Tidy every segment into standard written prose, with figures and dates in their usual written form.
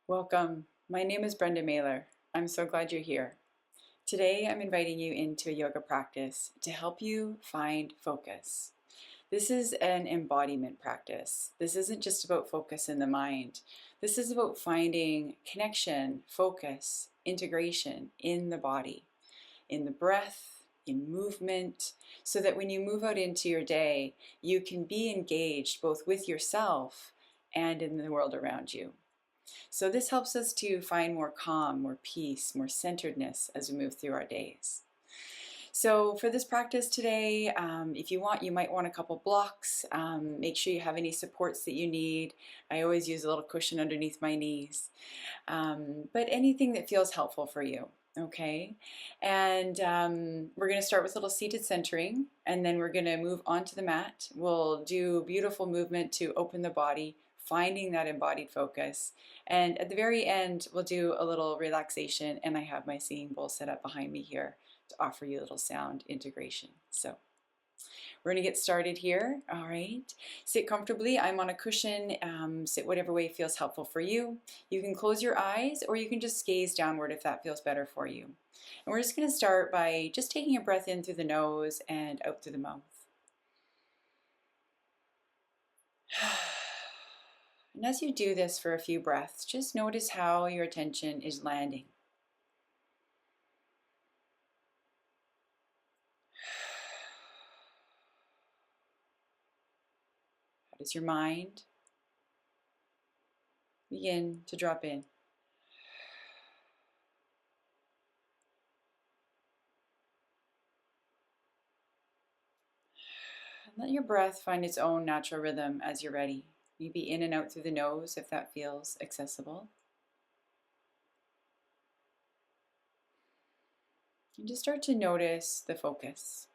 Welcome. My name is Brenda Mailer. I'm so glad you're here. Today I'm inviting you into a yoga practice to help you find focus. This is an embodiment practice. This isn't just about focus in the mind. This is about finding connection, focus, integration in the body, in the breath, in movement, so that when you move out into your day, you can be engaged both with yourself and in the world around you. So this helps us to find more calm, more peace, more centeredness as we move through our days. So for this practice today, if you want, you might want a couple blocks. Make sure you have any supports that you need. I always use a little cushion underneath my knees. But anything that feels helpful for you. Okay, and we're going to start with a little seated centering, and then we're going to move onto the mat. We'll do beautiful movement to open the body, finding that embodied focus. And at the very end, we'll do a little relaxation, and I have my singing bowl set up behind me here to offer you a little sound integration. So we're going to get started here. All right. Sit comfortably. I'm on a cushion. Sit whatever way feels helpful for you. You can close your eyes or you can just gaze downward if that feels better for you. And we're just going to start by just taking a breath in through the nose and out through the mouth. And as you do this for a few breaths, just notice how your attention is landing. How does your mind begin to drop in? And let your breath find its own natural rhythm as you're ready. Maybe in and out through the nose if that feels accessible. And just start to notice the focus.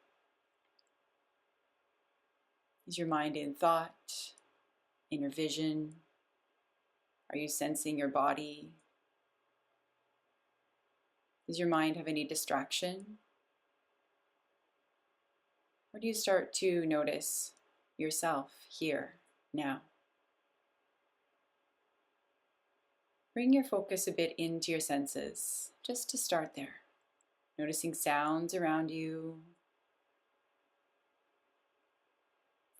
Is your mind in thought, in your vision? Are you sensing your body? Does your mind have any distraction? Or do you start to notice yourself here, now? Bring your focus a bit into your senses, just to start there. Noticing sounds around you,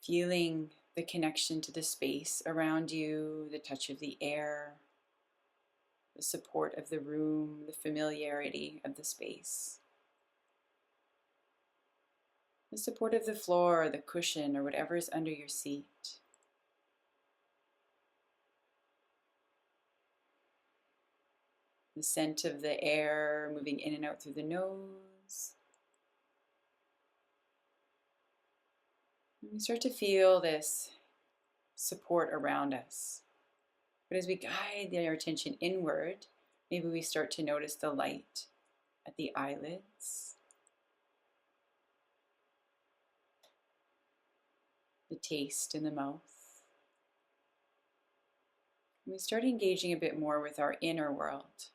feeling the connection to the space around you, the touch of the air, the support of the room, the familiarity of the space, the support of the floor or the cushion or whatever is under your seat. The scent of the air moving in and out through the nose. And we start to feel this support around us. But as we guide our attention inward, maybe we start to notice the light at the eyelids, the taste in the mouth. And we start engaging a bit more with our inner world,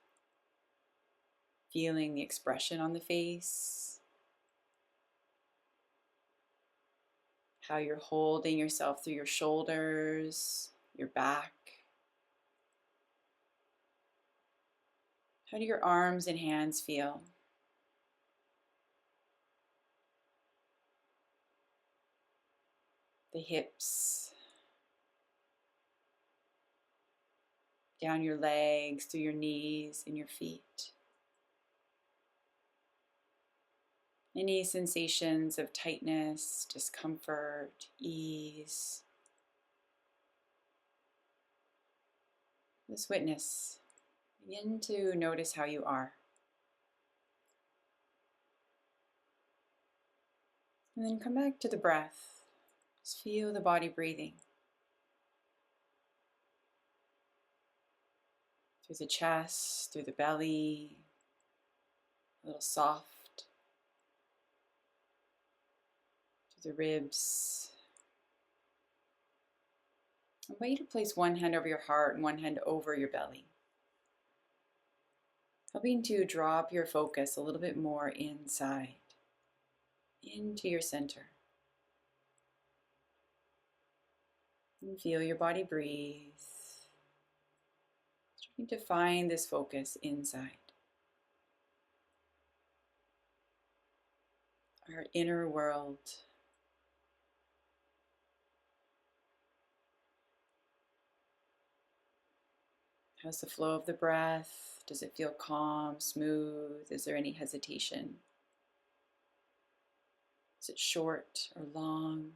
feeling the expression on the face, how you're holding yourself through your shoulders, your back. How do your arms and hands feel? The hips, down your legs, through your knees and your feet. Any sensations of tightness, discomfort, ease. Just witness. Begin to notice how you are. And then come back to the breath. Just feel the body breathing. Through the chest, through the belly, a little soft. Through the ribs. I invite you to place one hand over your heart and one hand over your belly. Helping to drop your focus a little bit more inside, into your center. And feel your body breathe. We need to find this focus inside. Our inner world. How's the flow of the breath? Does it feel calm, smooth? Is there any hesitation? Is it short or long?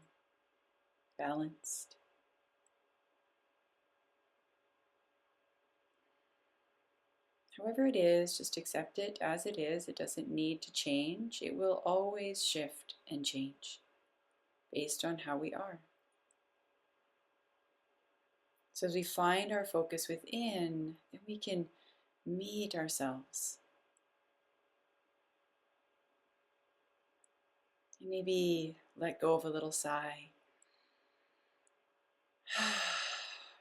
Balanced? However it is, just accept it as it is. It doesn't need to change. It will always shift and change based on how we are. So as we find our focus within, then we can meet ourselves. And maybe let go of a little sigh,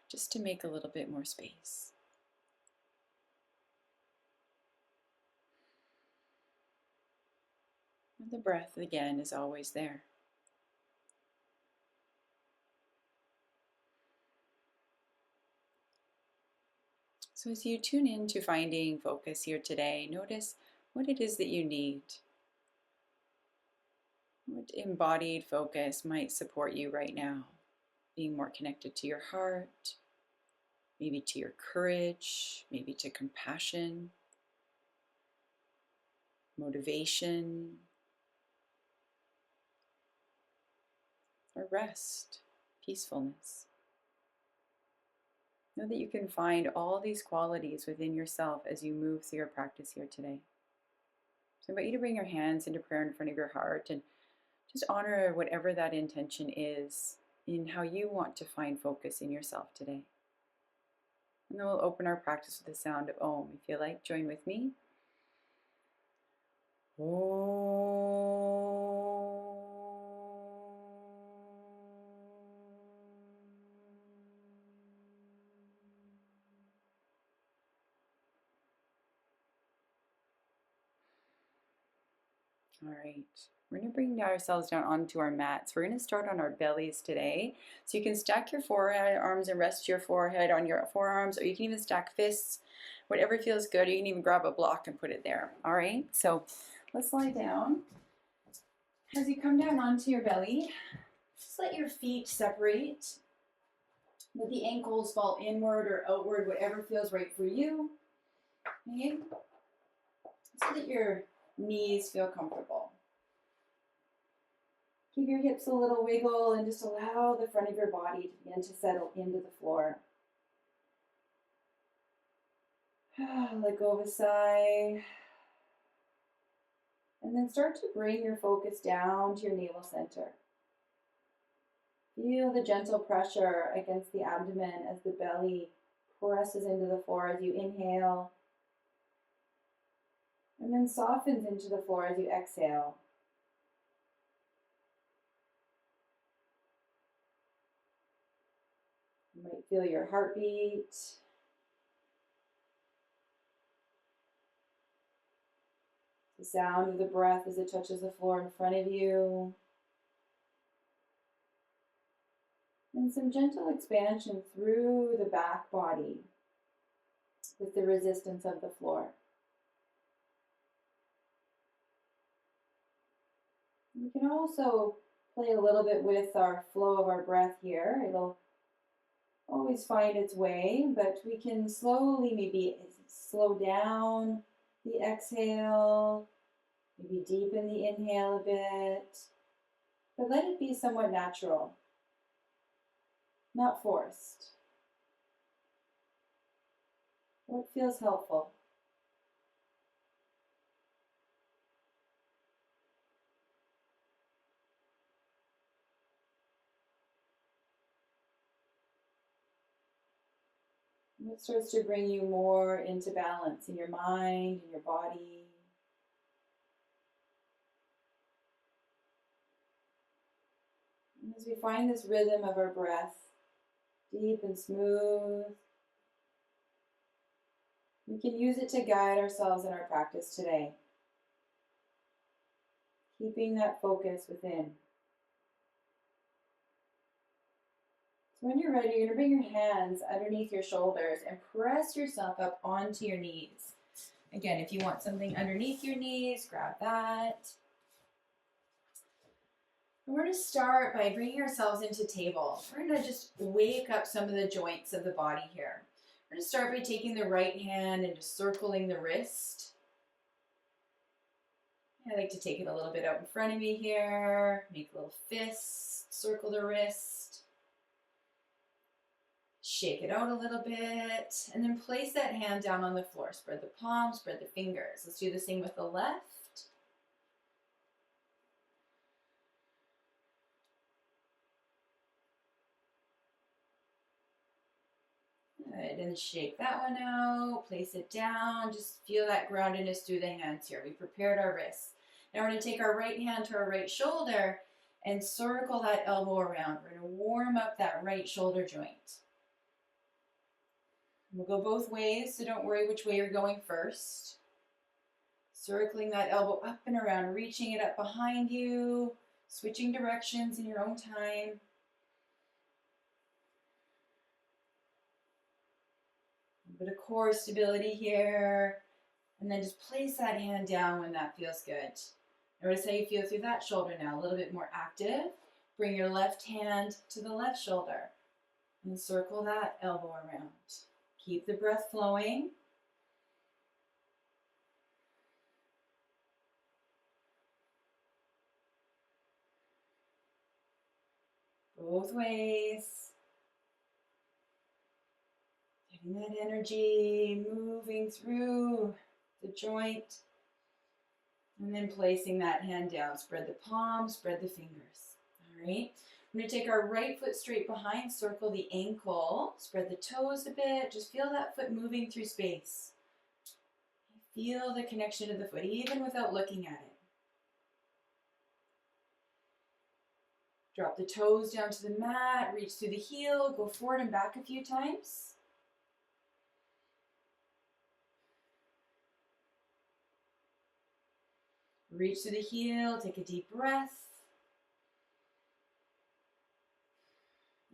just to make a little bit more space. And the breath, again, is always there. So as you tune in to finding focus here today, notice what it is that you need. What embodied focus might support you right now? Being more connected to your heart, maybe to your courage, maybe to compassion, motivation, or rest, peacefulness. Know that you can find all these qualities within yourself as you move through your practice here today. So I invite you to bring your hands into prayer in front of your heart and just honor whatever that intention is in how you want to find focus in yourself today. And then we'll open our practice with the sound of Om. If you like, join with me. Om. All right, we're going to bring ourselves down onto our mats. We're going to start on our bellies today. So you can stack your forearms and rest your forehead on your forearms, or you can even stack fists, whatever feels good. Or you can even grab a block and put it there. All right, so let's lie down. As you come down onto your belly, just let your feet separate. Let the ankles fall inward or outward, whatever feels right for you. Okay, so that your knees feel comfortable. Keep your hips a little wiggle and just allow the front of your body to begin to settle into the floor. Let go of a sigh. And then start to bring your focus down to your navel center. Feel the gentle pressure against the abdomen as the belly presses into the floor as you inhale. And then softens into the floor as you exhale. You might feel your heartbeat. The sound of the breath as it touches the floor in front of you. And some gentle expansion through the back body with the resistance of the floor. We can also play a little bit with our flow of our breath here. It'll always find its way, but we can slowly maybe slow down the exhale, maybe deepen the inhale a bit, but let it be somewhat natural, not forced. What feels helpful? What starts to bring you more into balance in your mind, in your body? And as we find this rhythm of our breath, deep and smooth, we can use it to guide ourselves in our practice today, keeping that focus within. So when you're ready, you're going to bring your hands underneath your shoulders and press yourself up onto your knees. Again, if you want something underneath your knees, grab that. We're going to start by bringing ourselves into table. We're going to just wake up some of the joints of the body here. We're going to start by taking the right hand and just circling the wrist. I like to take it a little bit out in front of me here. Make a little fist, circle the wrist. Shake it out a little bit, and then place that hand down on the floor. Spread the palms, spread the fingers. Let's do the same with the left. Good, and shake that one out. Place it down. Just feel that groundedness through the hands here. We prepared our wrists. Now we're going to take our right hand to our right shoulder and circle that elbow around. We're going to warm up that right shoulder joint. We'll go both ways, so don't worry which way you're going first. Circling that elbow up and around, reaching it up behind you, switching directions in your own time. A bit of core stability here. And then just place that hand down when that feels good. Notice how you feel through that shoulder now, a little bit more active. Bring your left hand to the left shoulder and circle that elbow around. Keep the breath flowing. Both ways. Getting that energy moving through the joint. And then placing that hand down. Spread the palms, spread the fingers. All right. I'm going to take our right foot straight behind, circle the ankle, spread the toes a bit, just feel that foot moving through space. Feel the connection to the foot, even without looking at it. Drop the toes down to the mat, reach through the heel, go forward and back a few times. Reach through the heel, take a deep breath.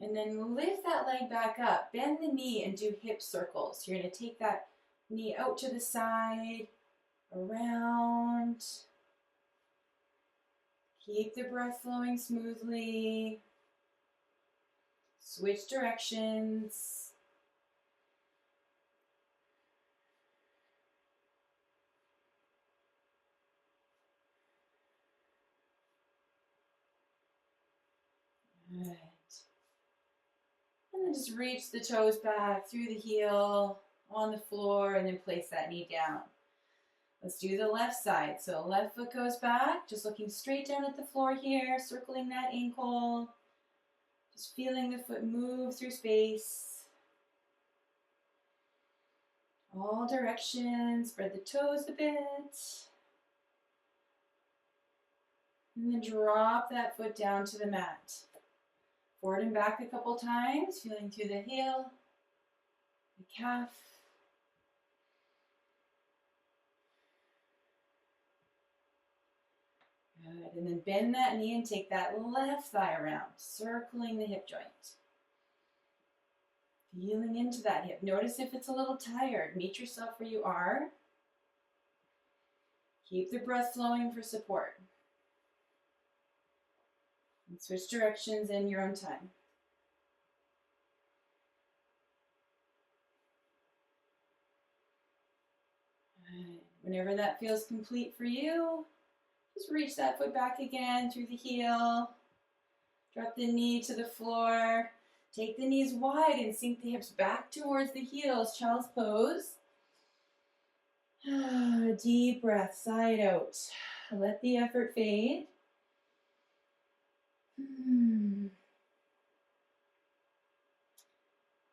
And then lift that leg back up. Bend the knee and do hip circles. You're going to take that knee out to the side, around. Keep the breath flowing smoothly. Switch directions. Good. And then just reach the toes back through the heel, on the floor, and then place that knee down. Let's do the left side. So left foot goes back, just looking straight down at the floor here, circling that ankle. Just feeling the foot move through space. All directions, spread the toes a bit. And then drop that foot down to the mat. Forward and back a couple times, feeling through the heel, the calf. Good, and then bend that knee and take that left thigh around, circling the hip joint. Feeling into that hip. Notice if it's a little tired. Meet yourself where you are. Keep the breath flowing for support. And switch directions in your own time. Whenever that feels complete for you, just reach that foot back again through the heel. Drop the knee to the floor. Take the knees wide and sink the hips back towards the heels, child's pose. Deep breath, side out. Let the effort fade.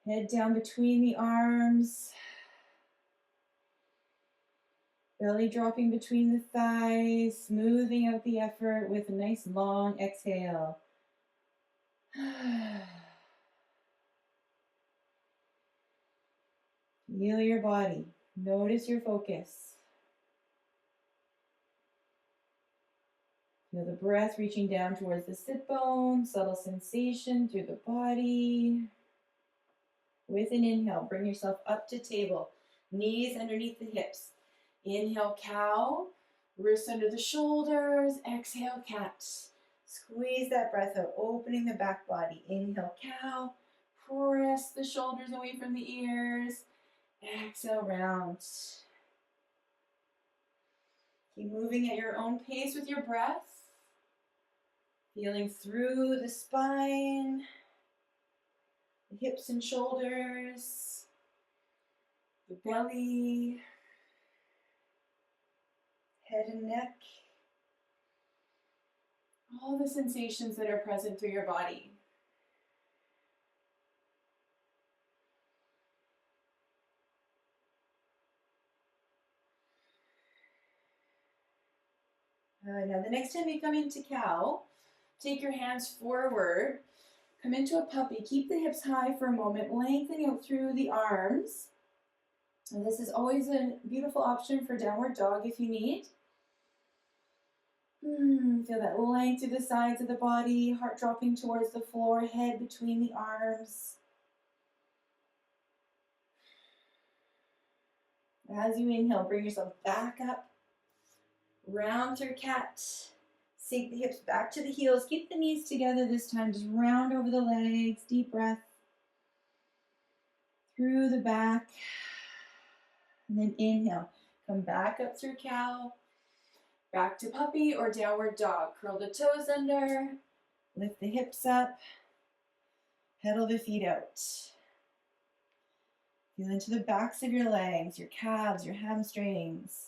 Head down between the arms. Belly dropping between the thighs, smoothing out the effort with a nice long exhale. Feel your body. Notice your focus. Feel the breath reaching down towards the sit bone, subtle sensation through the body. With an inhale, bring yourself up to table, knees underneath the hips. Inhale, cow, wrists under the shoulders. Exhale, cat. Squeeze that breath out, opening the back body. Inhale, cow, press the shoulders away from the ears. Exhale, round. Keep moving at your own pace with your breath. Feeling through the spine, the hips and shoulders, the belly, head and neck. All the sensations that are present through your body. Now the next time you come into cow, take your hands forward, come into a puppy, keep the hips high for a moment, lengthening out through the arms. And this is always a beautiful option for downward dog if you need. Feel that length through the sides of the body, heart dropping towards the floor, head between the arms. As you inhale, bring yourself back up, round through cat. Sink the hips back to the heels. Keep the knees together this time. Just round over the legs. Deep breath. Through the back. And then inhale. Come back up through cow. Back to puppy or downward dog. Curl the toes under. Lift the hips up. Pedal the feet out. Feel into the backs of your legs, your calves, your hamstrings.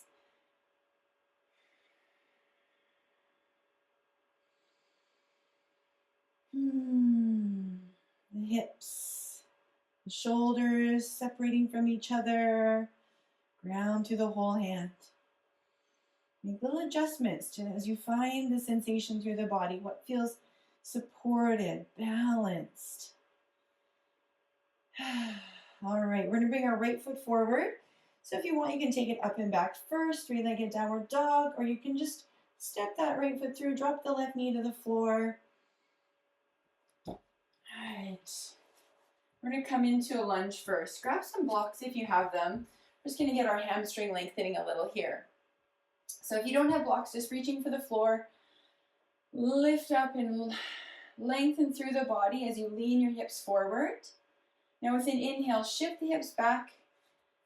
The hips, the shoulders separating from each other. Ground through the whole hand. Make little adjustments to as you find the sensation through the body. What feels supported, balanced. All right, we're going to bring our right foot forward. So if you want, you can take it up and back first, three-legged downward dog, or you can just step that right foot through, drop the left knee to the floor. All right. We're going to come into a lunge first. Grab some blocks if you have them. We're just going to get our hamstring lengthening a little here. So if you don't have blocks, just reaching for the floor, lift up and lengthen through the body as you lean your hips forward. Now with an inhale, shift the hips back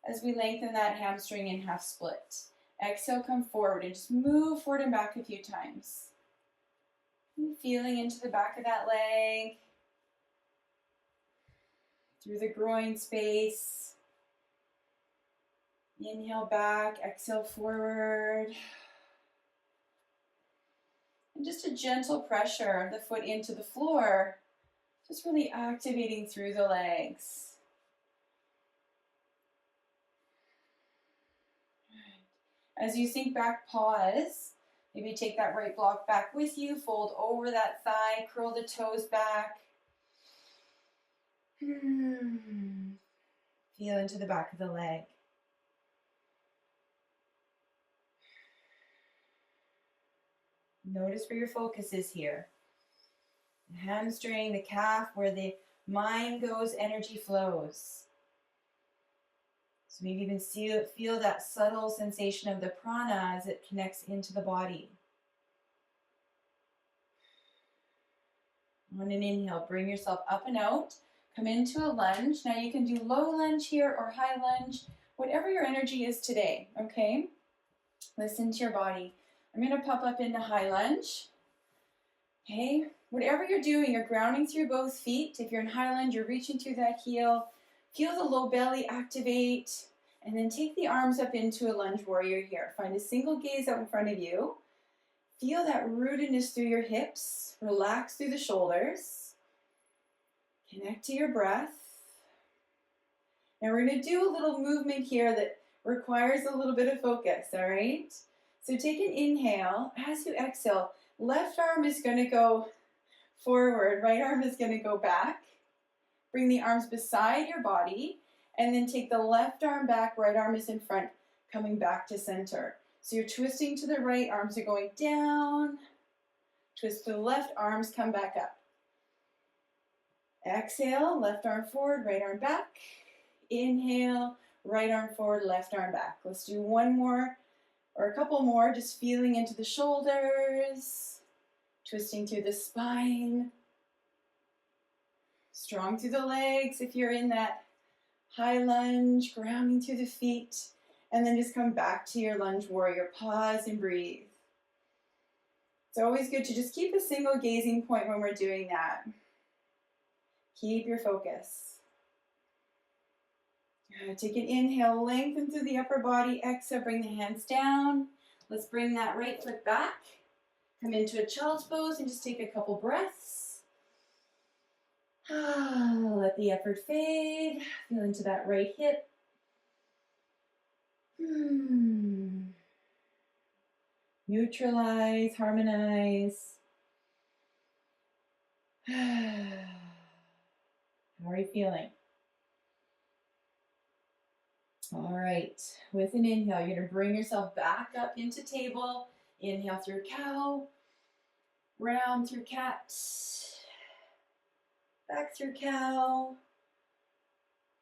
as we lengthen that hamstring in half split. Exhale, come forward and just move forward and back a few times. Feeling into the back of that leg, through the groin space. Inhale back, exhale forward. And just a gentle pressure of the foot into the floor, just really activating through the legs. As you sink back, pause. Maybe take that right block back with you, fold over that thigh, curl the toes back. Feel into the back of the leg. Notice where your focus is here. The hamstring, the calf, where the mind goes, energy flows. So maybe even feel that subtle sensation of the prana as it connects into the body. On an inhale, bring yourself up and out. Come into a lunge. Now you can do low lunge here or high lunge, whatever your energy is today, okay? Listen to your body. I'm going to pop up into high lunge. Okay, whatever you're doing, you're grounding through both feet. If you're in high lunge, you're reaching through that heel. Feel the low belly activate, and then take the arms up into a lunge warrior here. Find a single gaze out in front of you. Feel that rootedness through your hips. Relax through the shoulders. Connect to your breath. Now we're going to do a little movement here that requires a little bit of focus, all right? So take an inhale. As you exhale, left arm is going to go forward, right arm is going to go back. Bring the arms beside your body, and then take the left arm back, right arm is in front, coming back to center. So you're twisting to the right, arms are going down, Twist to the left, arms come back up. Exhale, left arm forward, right arm back. Inhale, right arm forward, left arm back. Let's do one more or a couple more, just feeling into the shoulders, twisting through the spine, strong through the legs if you're in that high lunge, grounding through the feet, and then just come back to your lunge warrior. Pause and breathe. It's always good to just keep a single gazing point when we're doing that. Keep your focus. Take an inhale, lengthen through the upper body. Exhale, bring the hands down. Let's bring that right foot back. Come into a child's pose and just take a couple breaths. Let the effort fade. Feel into that right hip. Neutralize, harmonize. How are you feeling? All right, with an inhale, you're gonna bring yourself back up into table. Inhale through cow, round through cat, back through cow.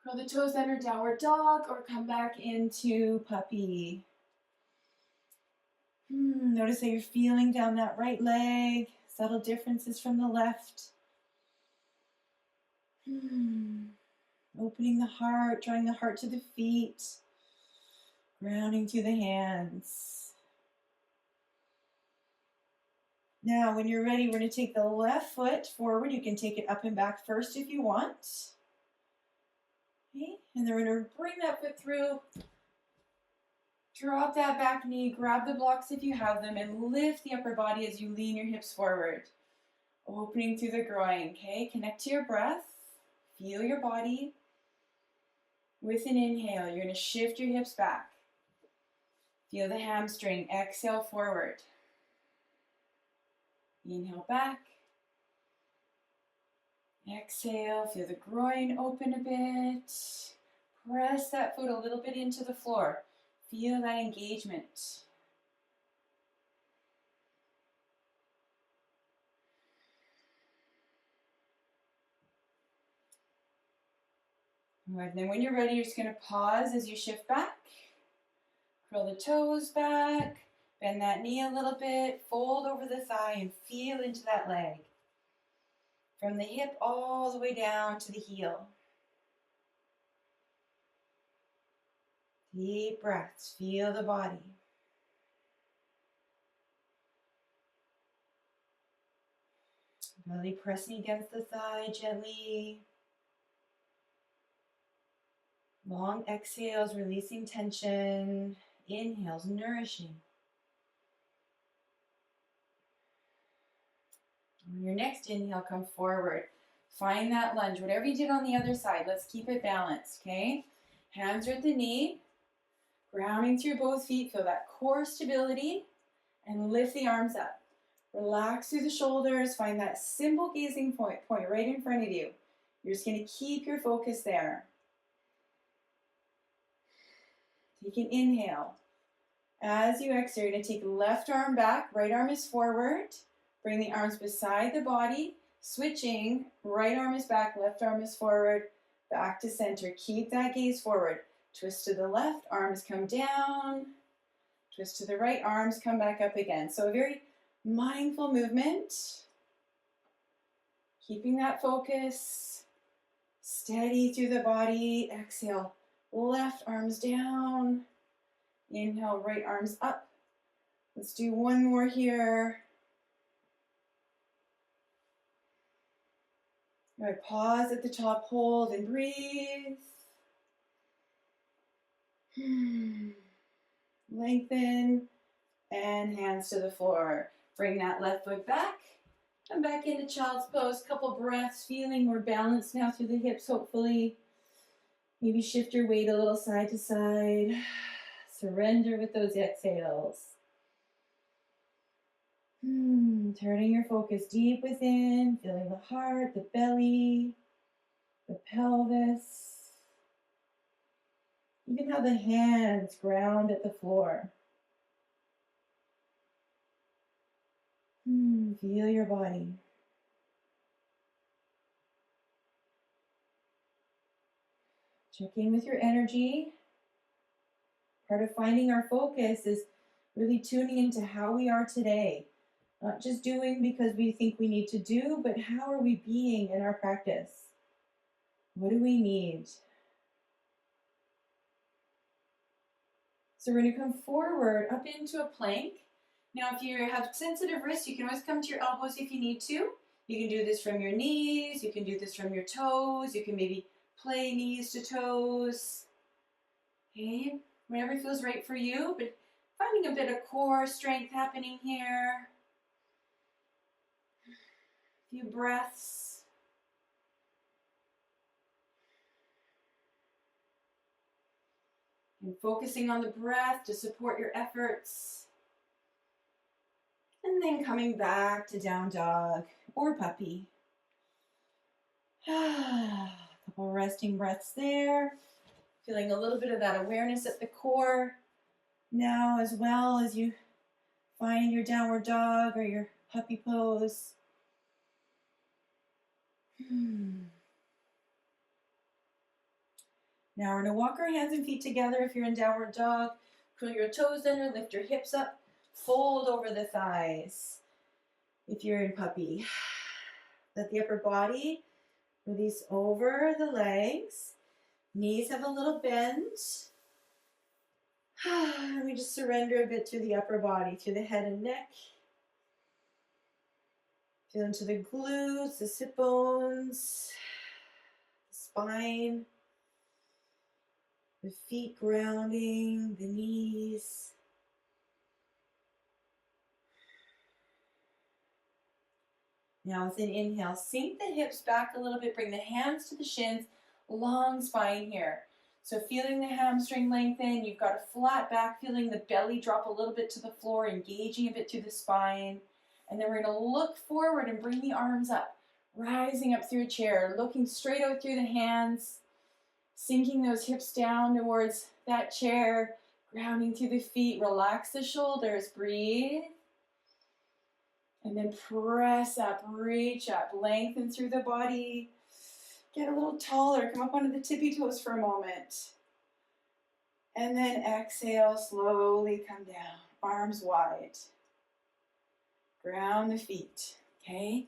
Curl the toes under downward dog or come back into puppy. Notice how you're feeling down that right leg, subtle differences from the left. Opening the heart, drawing the heart to the feet, grounding through the hands. Now, when you're ready, we're going to take the left foot forward. You can take it up and back first if you want. Okay, and then we're going to bring that foot through. Drop that back knee, grab the blocks if you have them, and lift the upper body as you lean your hips forward. Opening through the groin, okay? Connect to your breath. Feel your body. With an inhale, you're going to shift your hips back. Feel the hamstring. Exhale forward. Inhale back. Exhale. Feel the groin open a bit. Press that foot a little bit into the floor. Feel that engagement. All right, then when you're ready, you're just going to pause as you shift back. Curl the toes back. Bend that knee a little bit. Fold over the thigh and feel into that leg. From the hip all the way down to the heel. Deep breaths. Feel the body. Belly pressing against the thigh gently. Long exhales, releasing tension. Inhales, nourishing. On your next inhale, come forward. Find that lunge. Whatever you did on the other side, let's keep it balanced, okay? Hands are at the knee. Grounding through both feet. Feel that core stability. And lift the arms up. Relax through the shoulders. Find that simple gazing point right in front of you. You're just going to keep your focus there. Take an inhale. As you exhale, you're going to take left arm back, right arm is forward. Bring the arms beside the body. Switching, right arm is back, left arm is forward. Back to center. Keep that gaze forward. Twist to the left, arms come down. Twist to the right, arms come back up again. So a very mindful movement. Keeping that focus. Steady through the body. Exhale. Left arms down. Inhale, right arms up. Let's do one more here. All right, pause at the top, hold and breathe. Lengthen and hands to the floor. Bring that left foot back. Come back into child's pose. Couple breaths, feeling more balanced now through the hips, hopefully. Maybe shift your weight a little side to side. Surrender with those exhales. Turning your focus deep within, feeling the heart, the belly, the pelvis. Even how the hands ground at the floor. Feel your body. Check in with your energy. Part of finding our focus is really tuning into how we are today. Not just doing because we think we need to do, but how are we being in our practice? What do we need? So we're going to come forward up into a plank. Now, if you have sensitive wrists, you can always come to your elbows if you need to. You can do this from your knees. You can do this from your toes. You can maybe play knees to toes. Okay, whatever feels right for you, but finding a bit of core strength happening here. A few breaths. And focusing on the breath to support your efforts. And then coming back to down dog or puppy. A couple resting breaths there. Feeling a little bit of that awareness at the core. Now, as well as you find your downward dog or your puppy pose. Now we're going to walk our hands and feet together if you're in downward dog. Curl your toes under, lift your hips up, fold over the thighs. If you're in puppy, let the upper body release over the legs. Knees have a little bend. And we just surrender a bit through the upper body, through the head and neck. Feel into the glutes, the sit bones, the spine. The feet grounding, the knees. Now with an inhale, sink the hips back a little bit, bring the hands to the shins, long spine here. So feeling the hamstring lengthen, you've got a flat back, feeling the belly drop a little bit to the floor, engaging a bit through the spine. And then we're going to look forward and bring the arms up, rising up through a chair, looking straight out through the hands. Sinking those hips down towards that chair, grounding through the feet, relax the shoulders, breathe. And then press up, reach up, lengthen through the body. Get a little taller, come up onto the tippy toes for a moment. And then exhale, slowly come down, arms wide. Ground the feet, okay?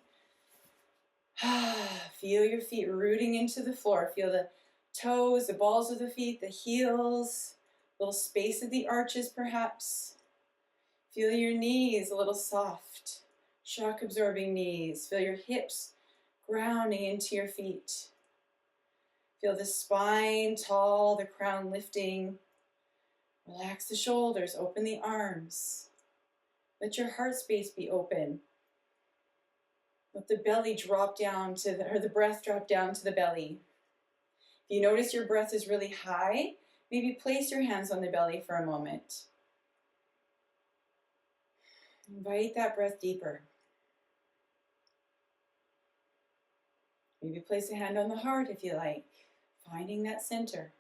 Feel your feet rooting into the floor. Feel the toes, the balls of the feet, the heels, little space of the arches perhaps. Feel your knees a little soft, shock absorbing knees. Feel your hips grounding into your feet. Feel the spine tall, the crown lifting. Relax the shoulders, open the arms. Let your heart space be open. Let the belly drop down to the breath drop down to the belly. If you notice your breath is really high, maybe place your hands on the belly for a moment. Invite that breath deeper. Maybe place a hand on the heart if you like, finding that center.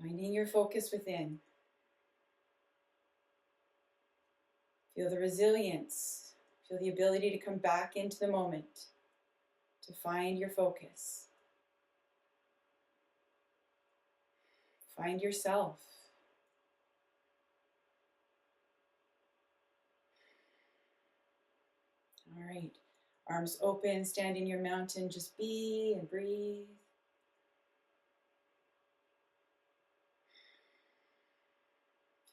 Finding your focus within. Feel the resilience. Feel the ability to come back into the moment. To find your focus. Find yourself. All right. Arms open, stand in your mountain. Just be and breathe.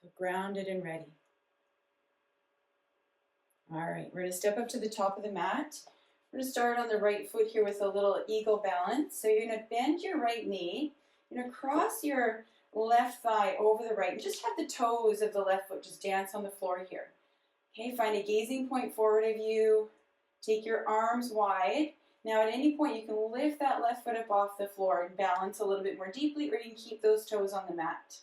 Feel grounded and ready. All right. We're going to step up to the top of the mat. We're going to start on the right foot here with a little eagle balance. So you're going to bend your right knee. You're going to cross your left thigh over the right and just have the toes of the left foot just dance on the floor here. Okay, find a gazing point forward of you. Take your arms wide. Now at any point you can lift that left foot up off the floor and balance a little bit more deeply, or you can keep those toes on the mat.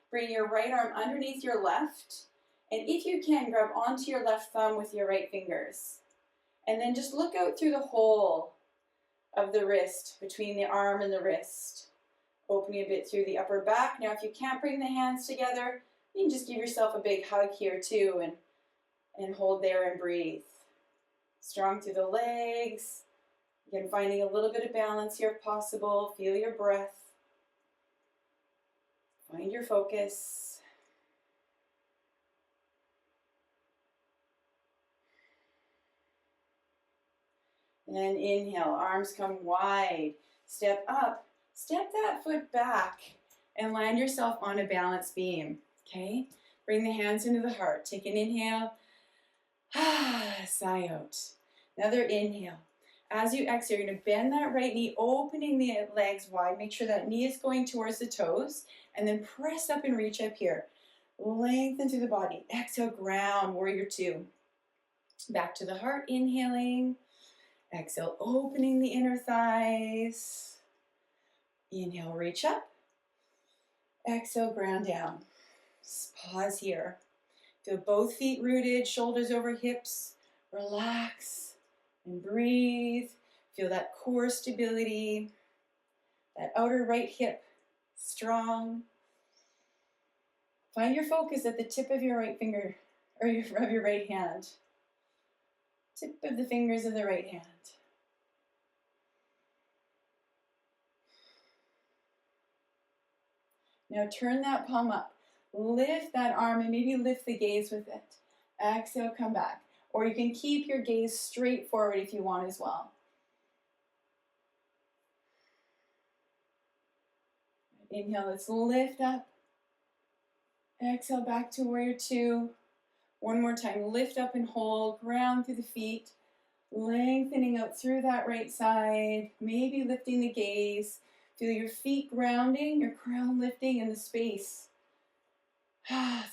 Bring your right arm underneath your left, and if you can, grab onto your left thumb with your right fingers. And then just look out through the hole of the wrist, between the arm and the wrist. Opening a bit through the upper back. Now if you can't bring the hands together, you can just give yourself a big hug here too and And hold there and breathe. Strong through the legs. Again, finding a little bit of balance here if possible. Feel your breath. Find your focus. And inhale, arms come wide. Step up, step that foot back, and land yourself on a balance beam, okay? Bring the hands into the heart. Take an inhale, sigh out. Another inhale. As you exhale, you're gonna bend that right knee, opening the legs wide. Make sure that knee is going towards the toes, and then press up and reach up here. Lengthen through the body. Exhale, ground, warrior two. Back to the heart, inhaling. Exhale, opening the inner thighs. Inhale, reach up. Exhale, ground down. Just pause here. Feel both feet rooted, shoulders over hips. Relax and breathe. Feel that core stability. That outer right hip strong. Find your focus at the tip of your right finger, or of your right hand. Tip of the fingers of the right hand. Now turn that palm up. Lift that arm and maybe lift the gaze with it. Exhale, come back. Or you can keep your gaze straight forward if you want as well. Inhale, let's lift up. Exhale, back to warrior two. One more time, lift up and hold, ground through the feet. Lengthening out through that right side, maybe lifting the gaze. Feel your feet grounding, your crown lifting in the space.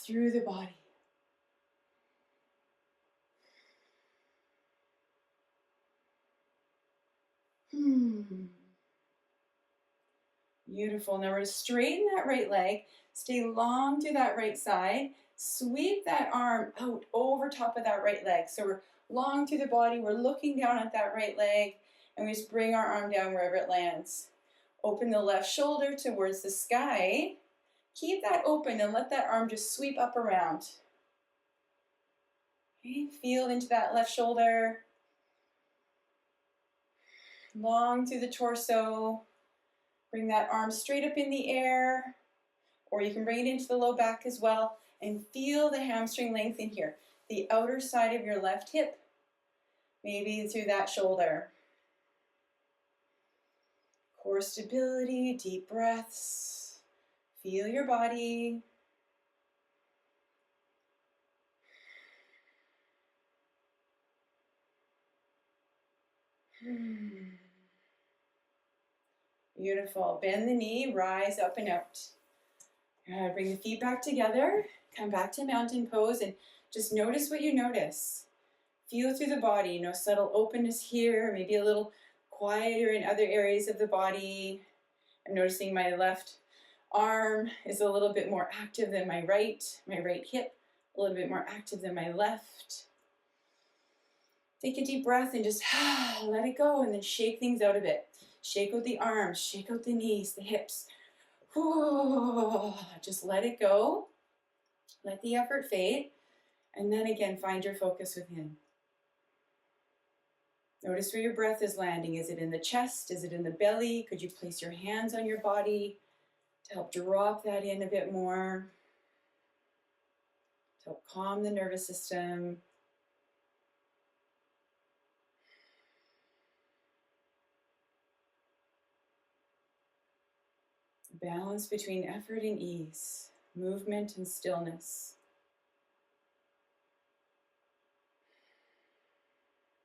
Through the body. Beautiful. Now we're going to straighten that right leg. Stay long to that right side. Sweep that arm out over top of that right leg. So we're long to the body. We're looking down at that right leg. And we just bring our arm down wherever it lands. Open the left shoulder towards the sky. Keep that open and let that arm just sweep up around. Okay, feel into that left shoulder. Long through the torso. Bring that arm straight up in the air. Or you can bring it into the low back as well. And feel the hamstring lengthen here. The outer side of your left hip. Maybe through that shoulder. Core stability, deep breaths. Feel your body. Beautiful. Bend the knee, rise up and out. Bring the feet back together. Come back to mountain pose and just notice what you notice. Feel through the body. No subtle openness here, maybe a little quieter in other areas of the body. I'm noticing my left arm is a little bit more active than my right hip a little bit more active than my left. Take a deep breath and just let it go, and then shake things out a bit. Shake out the arms, shake out the knees, the hips. Just let it go. Let the effort fade. And then again, find your focus within. Notice where your breath is landing. Is it in the chest? Is it in the belly? Could you place your hands on your body to help drop that in a bit more? To help calm the nervous system. Balance between effort and ease, movement and stillness.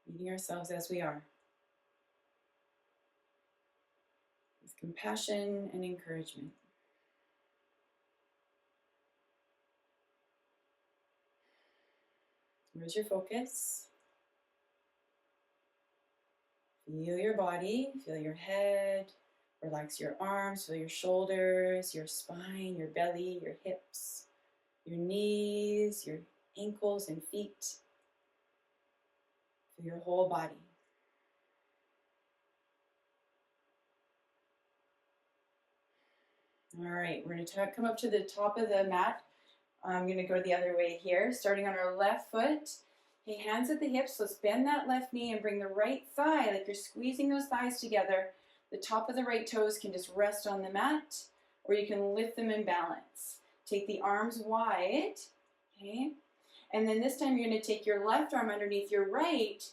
Meeting ourselves as we are, with compassion and encouragement. Where's your focus? Feel your body, feel your head. Relax your arms, feel your shoulders, your spine, your belly, your hips, your knees, your ankles and feet. Feel your whole body. All right, we're going to come up to the top of the mat I'm going to go the other way here, starting on our left foot. Okay, hands at the hips. Let's bend that left knee and bring the right thigh, like you're squeezing those thighs together. The top of the right toes can just rest on the mat, or you can lift them in balance. Take the arms wide, okay? And then this time you're going to take your left arm underneath your right,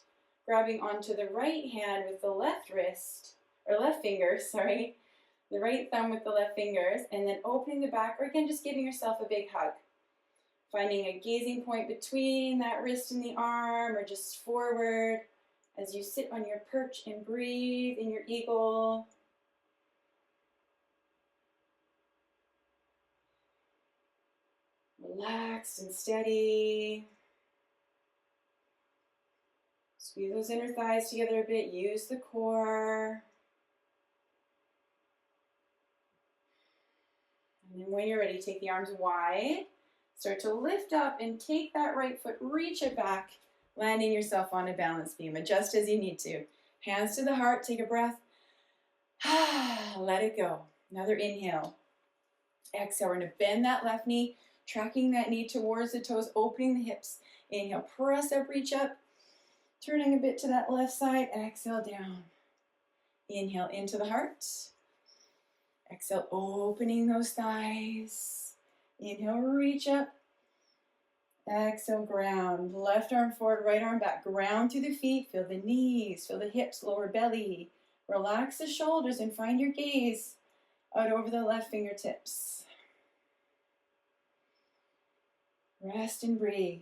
grabbing onto the right hand with the left wrist, or left finger, sorry, the right thumb with the left fingers, and then opening the back, or again, just giving yourself a big hug. Finding a gazing point between that wrist and the arm, or just forward as you sit on your perch and breathe in your eagle. Relaxed and steady. Squeeze those inner thighs together a bit. Use the core. And then when you're ready, take the arms wide. Start to lift up and take that right foot, reach it back, landing yourself on a balance beam. Adjust as you need to. Hands to the heart, take a breath. Let it go. Another inhale. Exhale, we're going to bend that left knee, tracking that knee towards the toes, opening the hips. Inhale, press up, reach up, turning a bit to that left side. Exhale, down. Inhale, into the heart. Exhale, opening those thighs. Inhale, reach up. Exhale, ground. Left arm forward, right arm back. Ground through the feet. Feel the knees, feel the hips, lower belly. Relax the shoulders and find your gaze out over the left fingertips. Rest and breathe.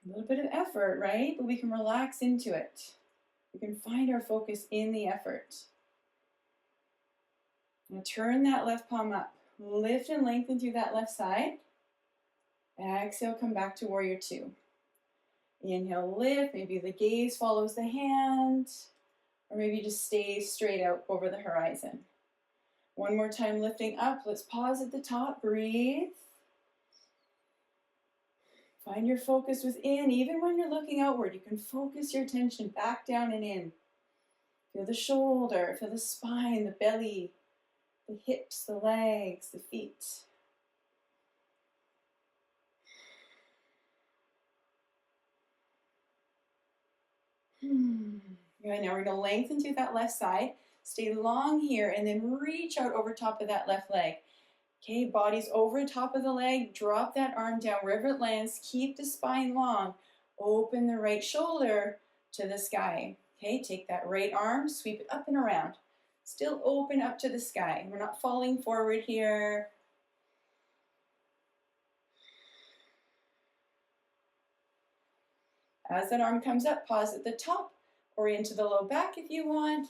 A little bit of effort, right? But we can relax into it. We can find our focus in the effort. Now turn that left palm up. Lift and lengthen through that left side. Exhale, come back to warrior two. Inhale, lift. Maybe the gaze follows the hand, or maybe just stays straight out over the horizon. One more time, lifting up. Let's pause at the top. Breathe. Find your focus within. Even when you're looking outward, you can focus your attention back down and in. Feel the shoulder, feel the spine, the belly, the hips, the legs, the feet. Right, now we're going to lengthen through that left side. Stay long here and then reach out over top of that left leg. Okay, body's over top of the leg. Drop that arm down wherever it lands. Keep the spine long. Open the right shoulder to the sky. Okay, take that right arm, sweep it up and around. Still open up to the sky. We're not falling forward here. As that arm comes up, pause at the top or into the low back if you want.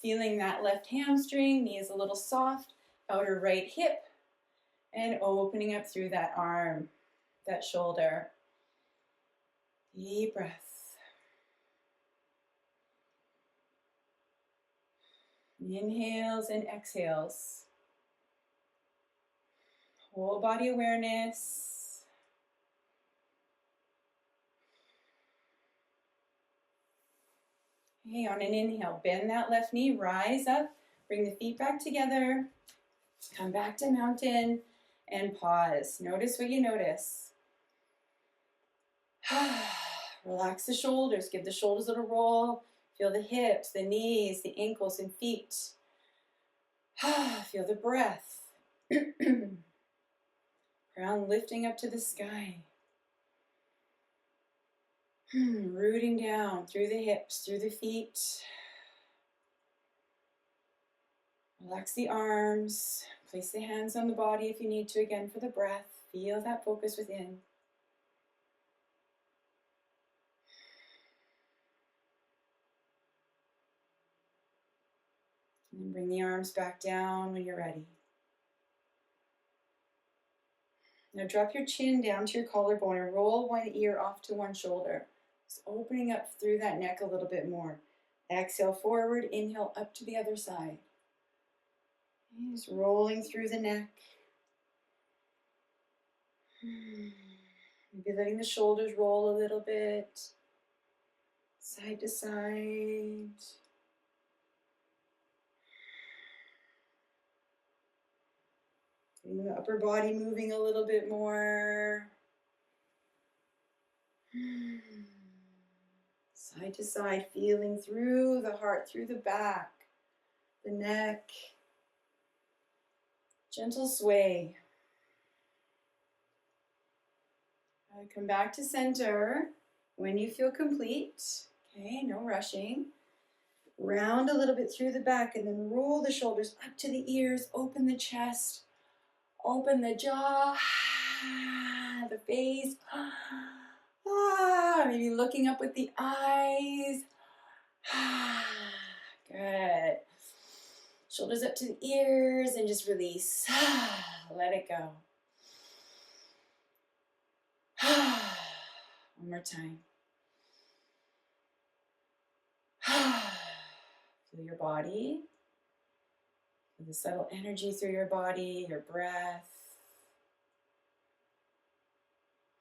Feeling that left hamstring, knees a little soft, outer right hip, and opening up through that arm, that shoulder. Deep breath. Inhales and exhales. Whole body awareness. Okay, on an inhale, bend that left knee, rise up, bring the feet back together, come back to mountain, and pause. Notice what you notice. Relax the shoulders, give the shoulders a little roll. Feel the hips, the knees, the ankles and feet. Feel the breath. Crown lifting up to the sky. Rooting down through the hips, through the feet. Relax the arms. Place the hands on the body if you need to, again for the breath. Feel that focus within. And then bring the arms back down when you're ready. Now drop your chin down to your collarbone and roll one ear off to one shoulder. Just opening up through that neck a little bit more. Exhale forward, inhale up to the other side. Just rolling through the neck. Maybe letting the shoulders roll a little bit. Side to side. Feeling the upper body moving a little bit more. Side to side, feeling through the heart, through the back, the neck. Gentle sway. Come back to center when you feel complete. Okay, no rushing. Round a little bit through the back and then roll the shoulders up to the ears. Open the chest. Open the jaw. The face. Maybe looking up with the eyes. Good. Shoulders up to the ears and just release. Let it go. One more time. Feel your body. Feel the subtle energy through your body, your breath.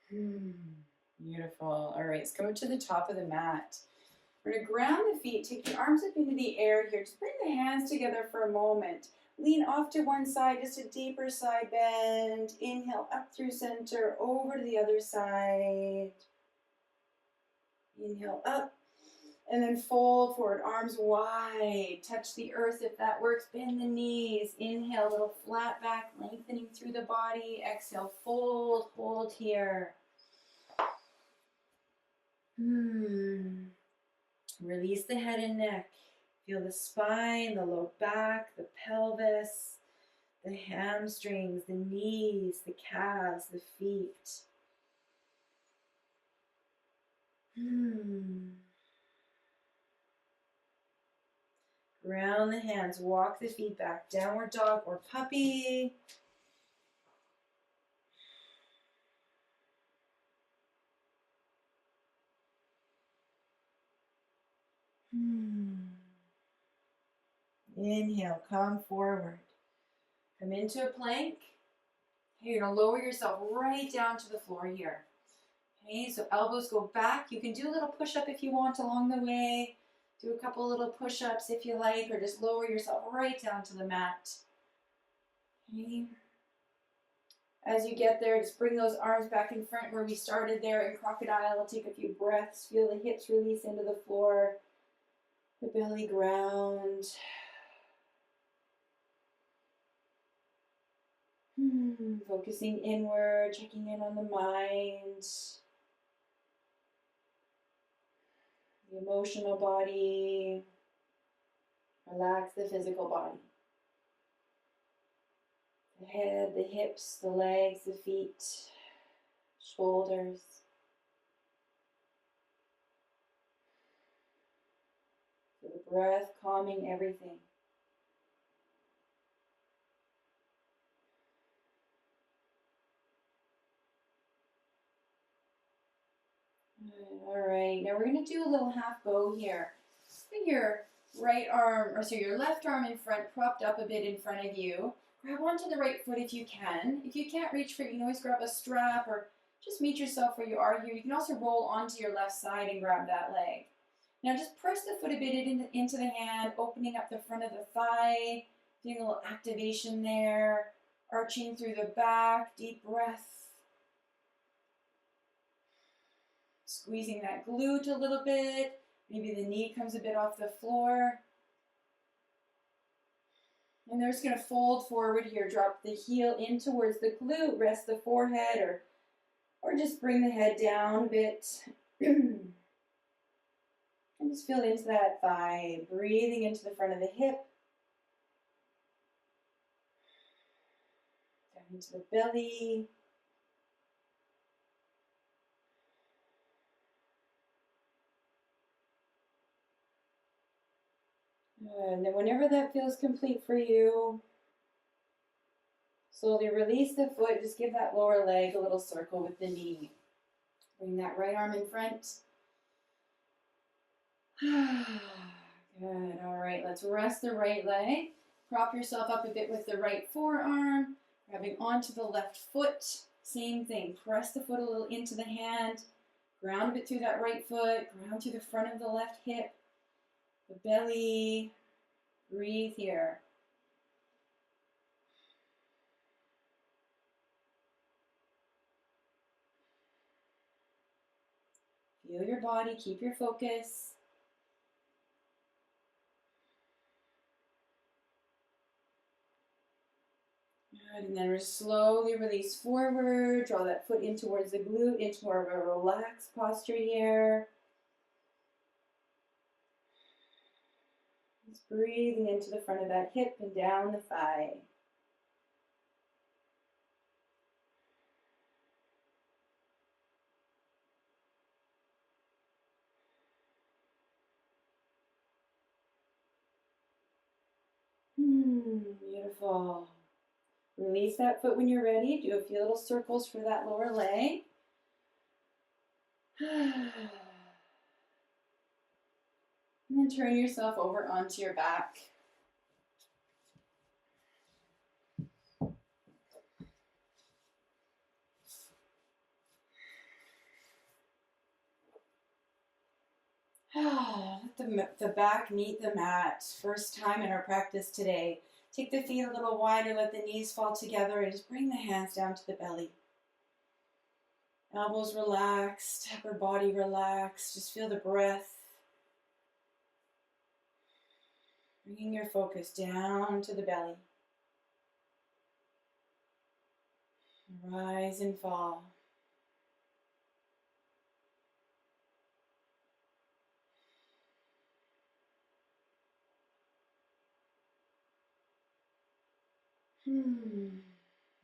Beautiful. All right, let's come up to the top of the mat. We're going to ground the feet. Take the arms up into the air here. Just bring the hands together for a moment. Lean off to one side, just a deeper side bend. Inhale up through center, over to the other side. Inhale up. And then fold forward, arms wide. Touch the earth if that works. Bend the knees. Inhale, a little flat back, lengthening through the body. Exhale, fold, hold here. Release the head and neck. Feel the spine, the low back, the pelvis, the hamstrings, the knees, the calves, the feet. Ground the hands, walk the feet back, downward dog or puppy. Inhale, come forward. Come into a plank. Okay, you're going to lower yourself right down to the floor here. Okay, so elbows go back. You can do a little push-up if you want along the way. Do a couple little push-ups if you like, or just lower yourself right down to the mat. Okay. As you get there, just bring those arms back in front where we started there in crocodile. Take a few breaths. Feel the hips release into the floor. The belly ground. Focusing inward, checking in on the mind. The emotional body. Relax the physical body. The head, the hips, the legs, the feet, shoulders. The breath calming everything. All right, now we're going to do a little half bow here. Bring your your left arm in front, propped up a bit in front of you. Grab onto the right foot if you can. If you can't reach for it, you can always grab a strap or just meet yourself where you are here. You can also roll onto your left side and grab that leg. Now just press the foot a bit into the hand, opening up the front of the thigh, doing a little activation there, arching through the back, deep breath. Squeezing that glute a little bit. Maybe the knee comes a bit off the floor. And they're just going to fold forward here. Drop the heel in towards the glute. Rest the forehead or just bring the head down a bit. And just feel into that thigh. Breathing into the front of the hip. Down into the belly. And then whenever that feels complete for you, slowly release the foot. Just give that lower leg a little circle with the knee. Bring that right arm in front. Good. All right, let's rest the right leg. Prop yourself up a bit with the right forearm. Grabbing onto the left foot. Same thing. Press the foot a little into the hand. Ground a bit through that right foot. Ground through the front of the left hip. The belly. Breathe here. Feel your body, keep your focus. Good, and then slowly release forward. Draw that foot in towards the glute, into more of a relaxed posture here. Just breathing into the front of that hip and down the thigh. Beautiful. Release that foot when you're ready. Do a few little circles for that lower leg. And then turn yourself over onto your back. Let the back meet the mat. First time in our practice today. Take the feet a little wider, let the knees fall together, and just bring the hands down to the belly. Elbows relaxed, upper body relaxed. Just feel the breath. Bringing your focus down to the belly. Rise and fall.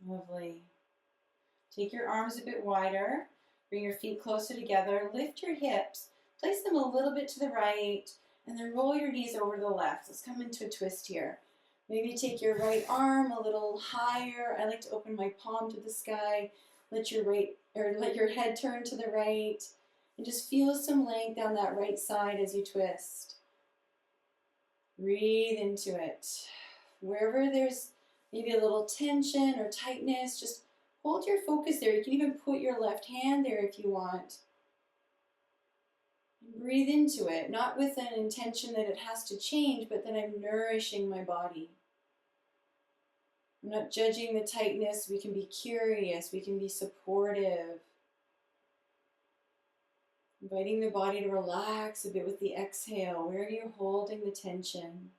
Lovely. Take your arms a bit wider. Bring your feet closer together. Lift your hips. Place them a little bit to the right. And then roll your knees over to the left. Let's come into a twist here. Maybe take your right arm a little higher. I like to open my palm to the sky. Let your head turn to the right. And just feel some length down that right side as you twist. Breathe into it. Wherever there's maybe a little tension or tightness, just hold your focus there. You can even put your left hand there if you want. And breathe into it, not with an intention that it has to change, but that I'm nourishing my body. I'm not judging the tightness. We can be curious. We can be supportive. Inviting the body to relax a bit with the exhale. Where are you holding the tension?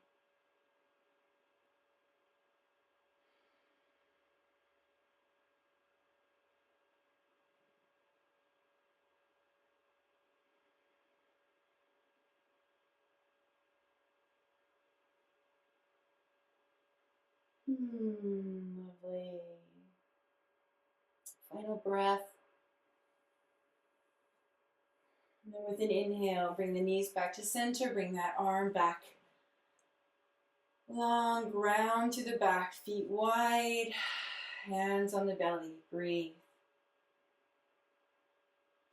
Lovely. Final breath. And then with an inhale, bring the knees back to center. Bring that arm back. Long, ground to the back, feet wide, hands on the belly. Breathe.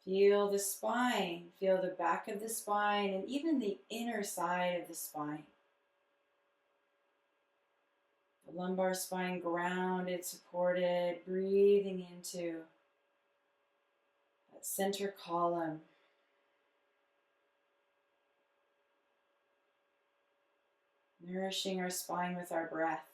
Feel the spine. Feel the back of the spine and even the inner side of the spine. The lumbar spine grounded, supported, breathing into that center column. Nourishing our spine with our breath.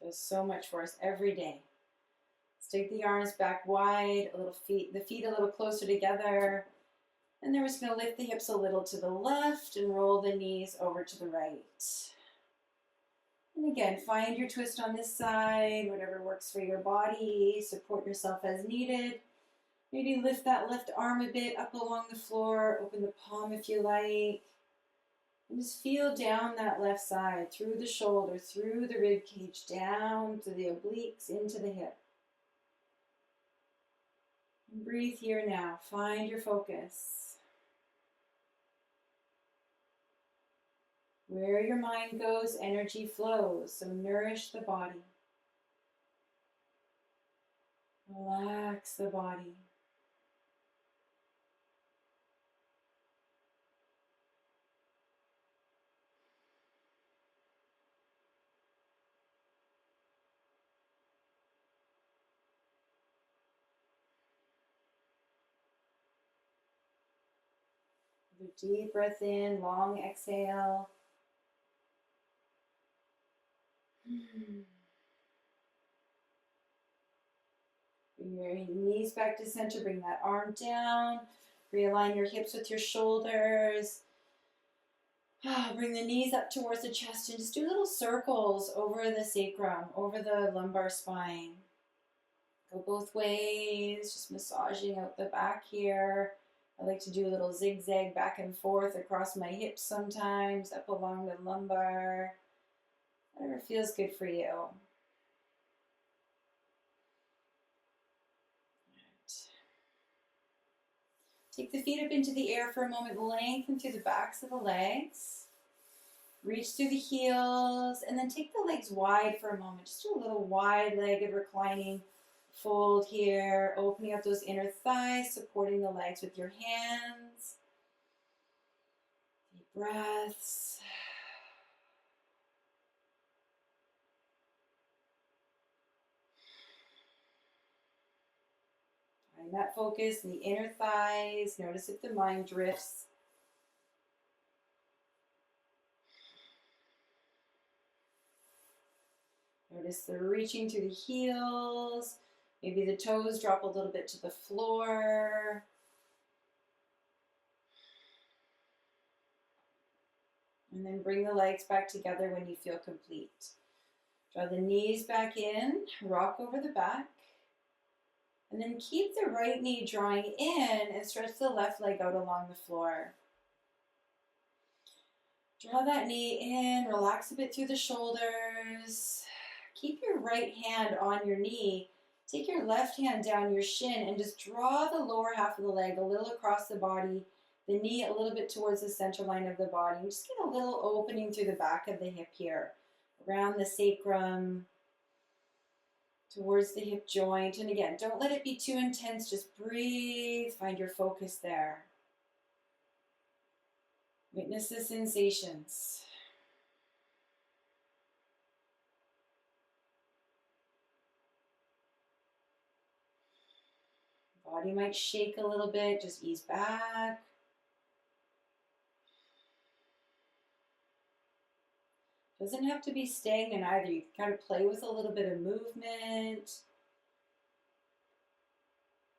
It does so much for us every day. Let's take the arms back wide, the feet a little closer together. And then we're just going to lift the hips a little to the left and roll the knees over to the right. And again, find your twist on this side, whatever works for your body. Support yourself as needed. Maybe lift that left arm a bit up along the floor. Open the palm if you like. And just feel down that left side, through the shoulder, through the rib cage, down to the obliques, into the hip. And breathe here now. Find your focus. Where your mind goes, energy flows. So nourish the body. Relax the body. Deep breath in, long exhale. Bring your knees back to center, bring that arm down. Realign your hips with your shoulders. Bring the knees up towards the chest and just do little circles over the sacrum, over the lumbar spine. Go both ways, just massaging out the back here. I like to do a little zigzag back and forth across my hips sometimes, up along the lumbar. Whatever feels good for you. Take the feet up into the air for a moment, lengthen through the backs of the legs. Reach through the heels, and then take the legs wide for a moment. Just do a little wide-legged reclining fold here, opening up those inner thighs, supporting the legs with your hands. Deep breaths. Find that focus in the inner thighs. Notice if the mind drifts. Notice the reaching through the heels. Maybe the toes drop a little bit to the floor. And then bring the legs back together when you feel complete. Draw the knees back in, rock over the back. And then keep the right knee drawing in and stretch the left leg out along the floor. Draw that knee in, relax a bit through the shoulders. Keep your right hand on your knee. Take your left hand down your shin and just draw the lower half of the leg a little across the body, the knee a little bit towards the center line of the body. Just get a little opening through the back of the hip here, around the sacrum, towards the hip joint. And again, don't let it be too intense. Just breathe. Find your focus there. Witness the sensations. Body might shake a little bit. Just ease back. Doesn't have to be stagnant either. You can kind of play with a little bit of movement.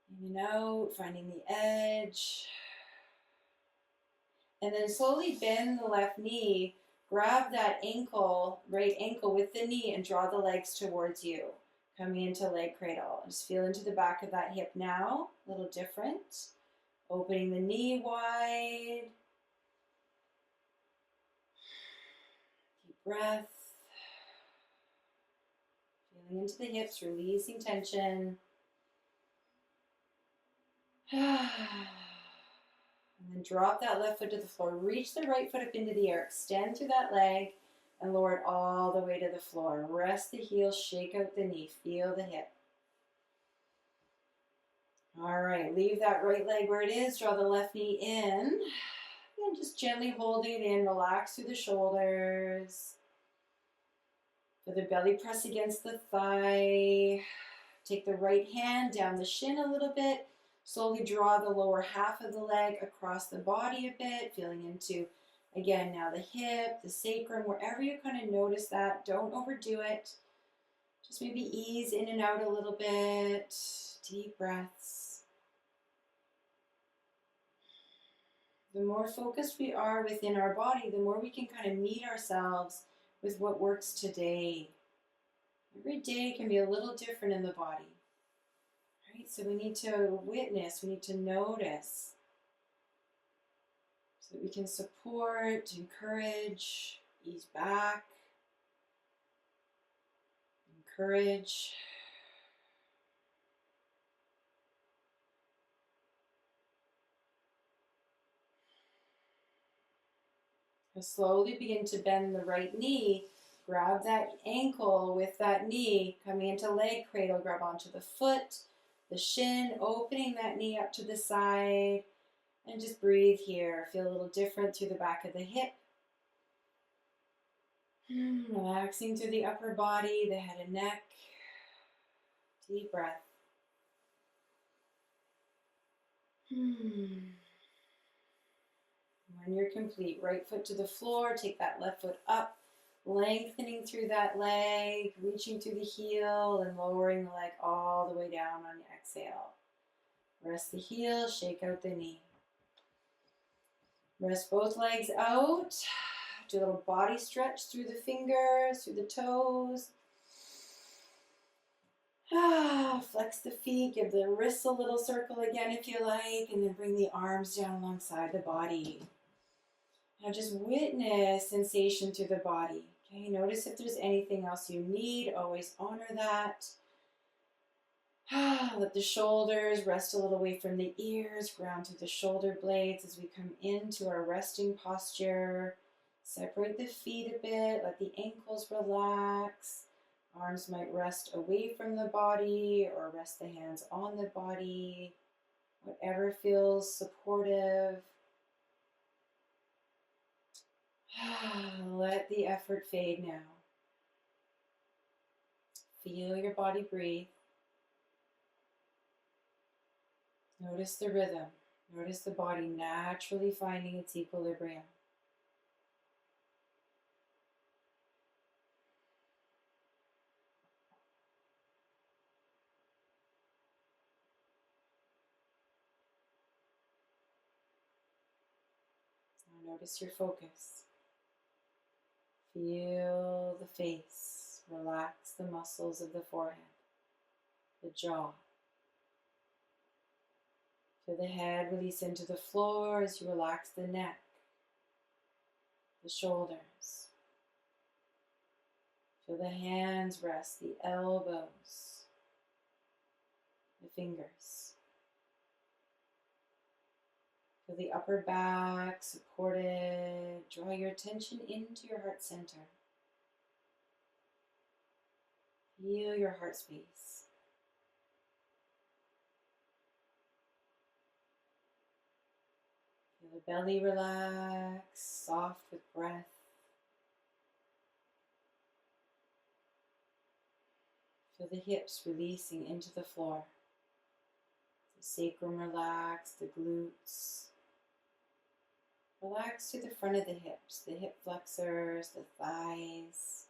In and out, finding the edge. And then slowly bend the left knee. Grab that ankle, right ankle with the knee and draw the legs towards you. Coming into leg cradle. Just feel into the back of that hip now. A little different. Opening the knee wide. Breath, feeling into the hips, releasing tension. And then drop that left foot to the floor. Reach the right foot up into the air. Extend through that leg and lower it all the way to the floor. Rest the heels, shake out the knee, feel the hip. All right, leave that right leg where it is. Draw the left knee in. And just gently holding it in. Relax through the shoulders. Feel the belly press against the thigh. Take the right hand down the shin a little bit. Slowly draw the lower half of the leg across the body a bit. Feeling into, again, now the hip, the sacrum, wherever you kind of notice that. Don't overdo it. Just maybe ease in and out a little bit. Deep breaths. The more focused we are within our body, the more we can kind of meet ourselves with what works today. Every day can be a little different in the body. Right? So we need to witness, we need to notice, so that we can support, encourage, ease back, encourage. Slowly begin to bend the right knee. Grab that ankle with that knee, coming into leg cradle. Grab onto the foot, the shin, opening that knee up to the side. And just breathe here. Feel a little different through the back of the hip. Relaxing through the upper body, the head and neck. Deep breath. When you're complete, right foot to the floor, take that left foot up, Lengthening through that leg, reaching through the heel and lowering the leg all the way down on your exhale. Rest the heel, shake out the knee. Rest both legs out. Do a little body stretch through the fingers, through the toes. Flex the feet, give the wrists a little circle again if you like, and then bring the arms down alongside the body. Now just witness sensation through the body. Okay, notice if there's anything else you need. Always honor that. Let the shoulders rest a little away from the ears, ground through the shoulder blades as we come into our resting posture. Separate the feet a bit, let the ankles relax. Arms might rest away from the body or rest the hands on the body. Whatever feels supportive. Let the effort fade now. Feel your body breathe. Notice the rhythm. Notice the body naturally finding its equilibrium. Now notice your focus. Feel the face. Relax the muscles of the forehead, the jaw. Feel the head release into the floor as you relax the neck, the shoulders. Feel the hands rest, the elbows, the fingers. Feel the upper back supported. Draw your attention into your heart center. Feel your heart space. Feel the belly relax, soft with breath. Feel the hips releasing into the floor. The sacrum relax, the glutes. Relax to the front of the hips, the hip flexors, the thighs.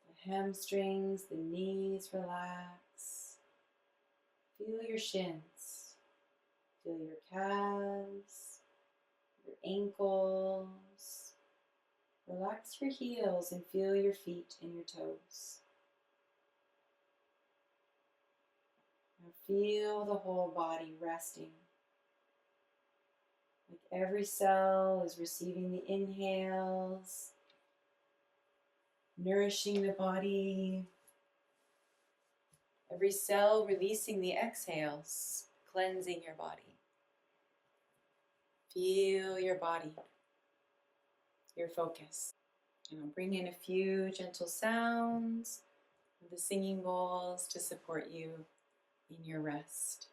The hamstrings, the knees relax. Feel your shins. Feel your calves, your ankles. Relax your heels and feel your feet and your toes. Now feel the whole body resting. Like every cell is receiving the inhales, nourishing the body. Every cell releasing the exhales, cleansing your body. Feel your body, your focus. And I'll bring in a few gentle sounds of the singing bowls to support you in your rest.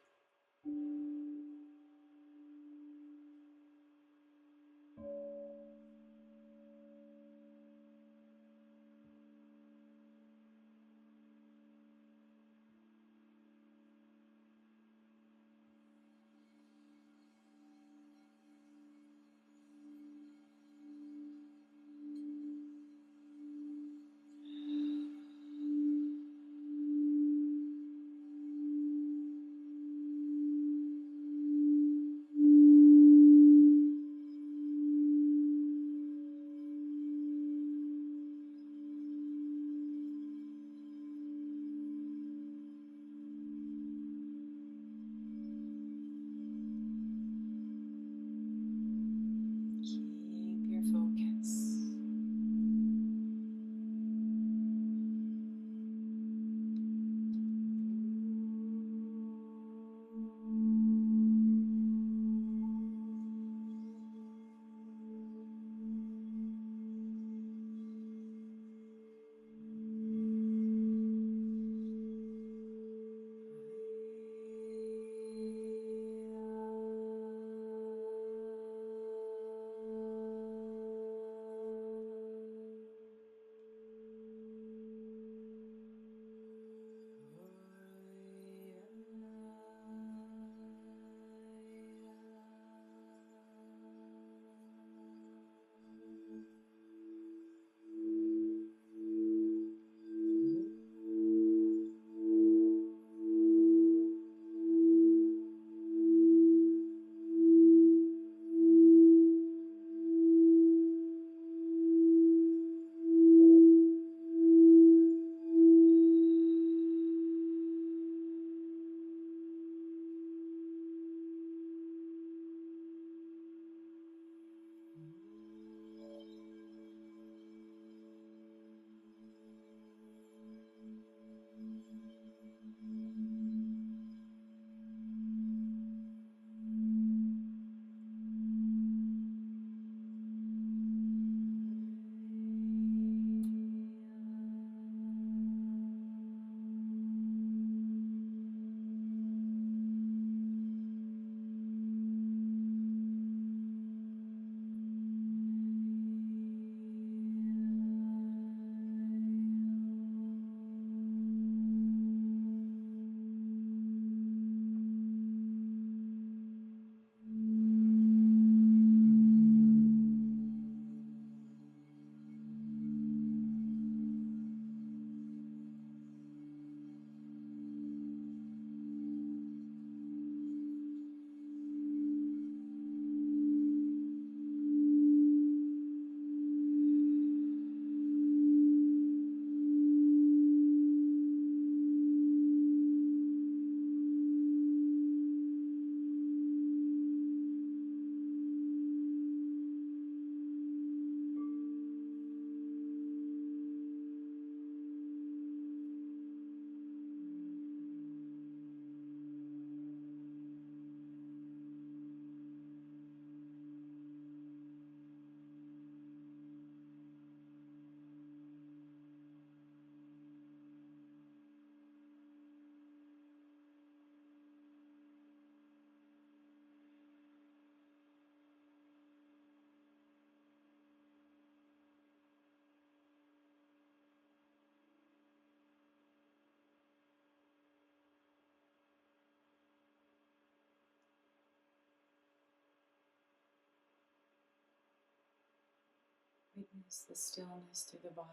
Notice the stillness through the body,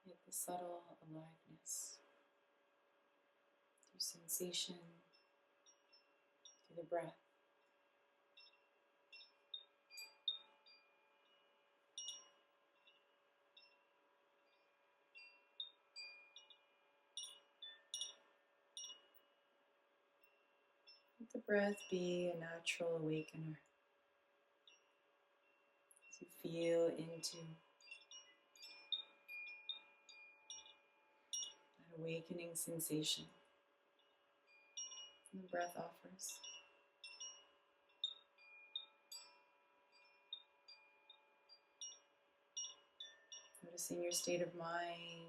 yet the subtle aliveness through sensation, through the breath. Let the breath be a natural awakener as you feel into that awakening sensation the breath offers. Noticing your state of mind,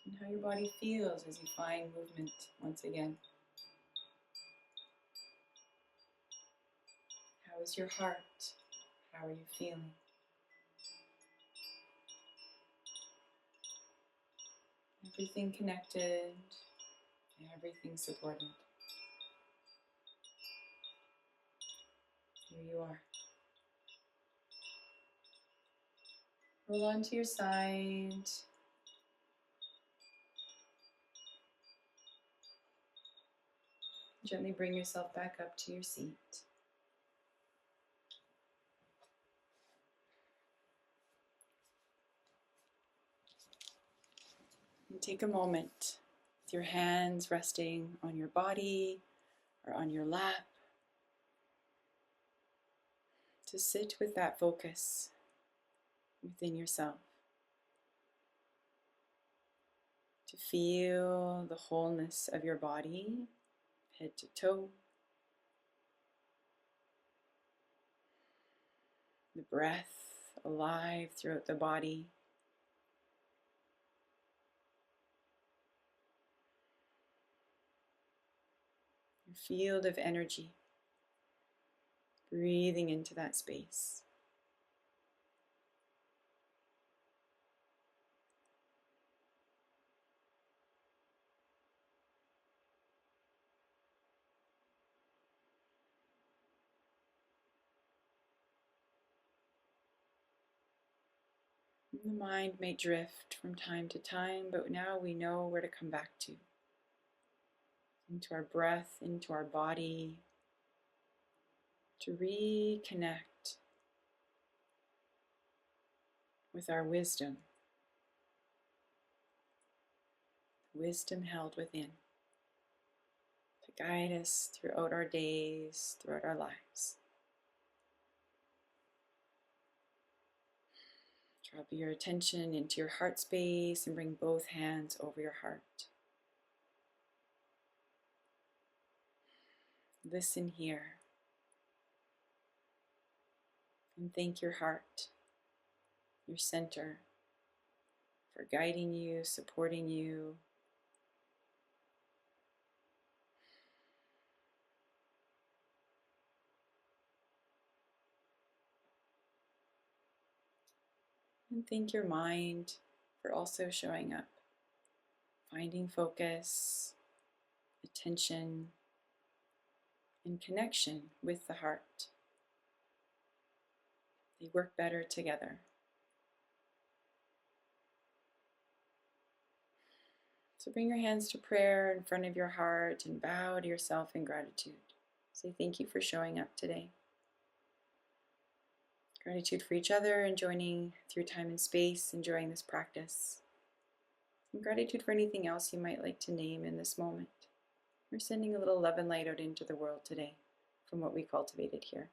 and how your body feels as you find movement once again. How is your heart? How are you feeling? Everything connected, everything supported. Here you are. Roll onto your side. Gently bring yourself back up to your seat. And take a moment with your hands resting on your body or on your lap to sit with that focus within yourself. To feel the wholeness of your body, head to toe. The breath alive throughout the body. Your field of energy. Breathing into that space. The mind may drift from time to time, but now we know where to come back to. Into our breath, into our body, to reconnect with our wisdom. Wisdom held within to guide us throughout our days, throughout our lives. Drop your attention into your heart space and bring both hands over your heart. Listen here and thank your heart, your center, for guiding you, supporting you. And thank your mind for also showing up, finding focus, attention, and connection with the heart. They work better together. So bring your hands to prayer in front of your heart and bow to yourself in gratitude. Say thank you for showing up today. Gratitude for each other and joining through time and space, enjoying this practice. And gratitude for anything else you might like to name in this moment. We're sending a little love and light out into the world today from what we cultivated here.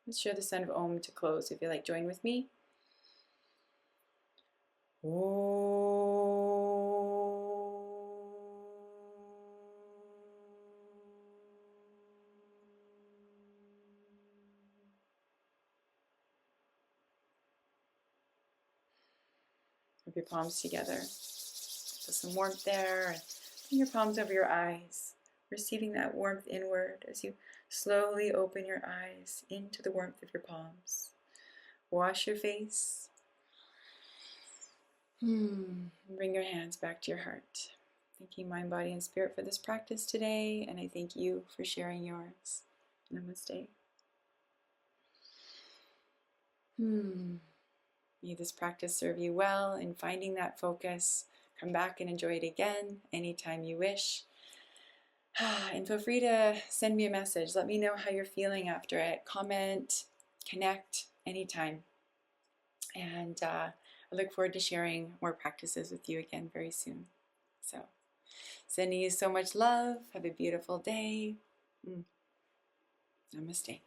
Let's share the sound of Om to close. If you like, join with me. Om. Rub your palms together. Feel some warmth there. And bring your palms over your eyes, receiving that warmth inward as you slowly open your eyes into the warmth of your palms. Wash your face. Bring your hands back to your heart. Thanking mind, body, and spirit for this practice today, and I thank you for sharing yours. Namaste. May this practice serve you well in finding that focus. Come back and enjoy it again anytime you wish. And feel free to send me a message. Let me know how you're feeling after it. Comment, connect anytime. And I look forward to sharing more practices with you again very soon. So, sending you so much love. Have a beautiful day. Namaste.